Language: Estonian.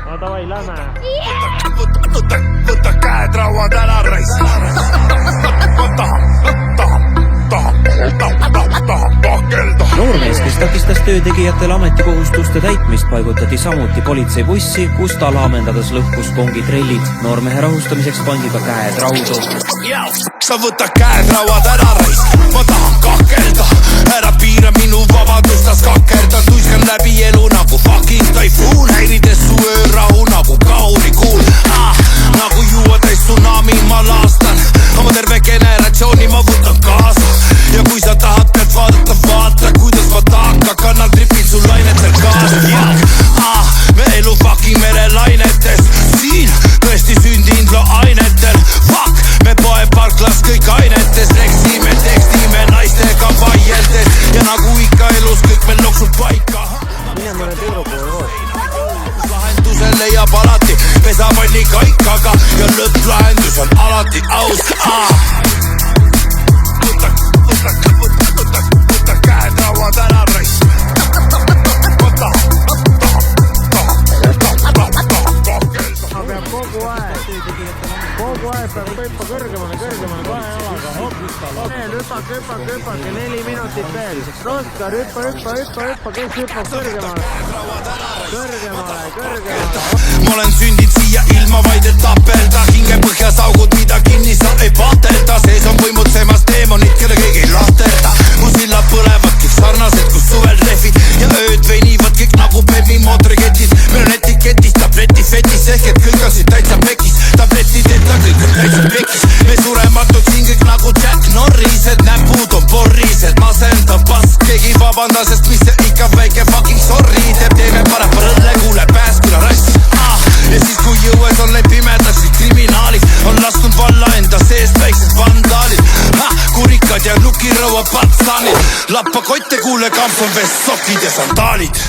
No davai, lähme. Võta käed rauad ära reis. Tahan pakelda. Noormees, kes takistas töötegijatel ametikohustuste täitmist, paigutati samuti politseibussi, kus ta laamendades lõhkus kongitrellid. Noormehe rahustamiseks pandi ka käed raudu. Sa võta käed rauad ära reis. Ma tahan kakelda. Ära piira minu vabadust, ta skakerdan. Tuiskan läbi elu nagu fucking taifuun. Häirides su öörahu nagu kaurikuul. Nagu juua täis tsunami ma laastan. Oma terve generatsiooni ma võtan kaasa. Ja kui sa tahad pead vaadata, vaata kuidas ma taaka. Kannan tripid su lainetel kaasa. Me elu fucking mere lainetes. Siin tõesti sündinud lo ainetel. Fuck, me poe parklas kõik ainetes. Reksime, tekstime naistega vaieldes. Ja nagu ikka elus kõik meil loksub paika. Mine mõne tüdruku koos. Lahenduse leiab alati pesapalli kaikaga. Ja lõpplahendus on alati aus. Võta käed rauad ära reis. Ma peab kogu aeg peab kõipa kõrgemale kahe jalaga. Hüppake 4 minutit veel. Roskar, hüppa, kes hüppab kõrgemale. Ma olen sündid siia ilma vaid et tapelda. Hinge põhjas augud, mida kinni sa ei vahtelda. Sees on võimutsemas teemonid, kelle keegi ei lahterda. Mu sillad põlevad kõik sarnased, kus suvel rehvid. Ja ööd veinivad kõik nagu Pemmi mootoriketid. Meil on etiketist tableti fetis, ehk et kõik on siin täitsa pekis. Tabletideta kõik on täitsa pekis. Me surematud siin kõik nagu Jack Norrised. Näpud on porrised, masenda pask. Keegi vabanda, sest mis see ikka väike fucking sorry teeb. Teeme parem põrõlle, kuule pääsküla rass. Ja siis kui jõues on neid pimedas kõik kriminaalid. On lasknud valla enda seest väiksed vandaalid. Kurikad ja nukirõua patsanid. Lappa kotte kuule, kamps on vest, sokid ja sandaalid.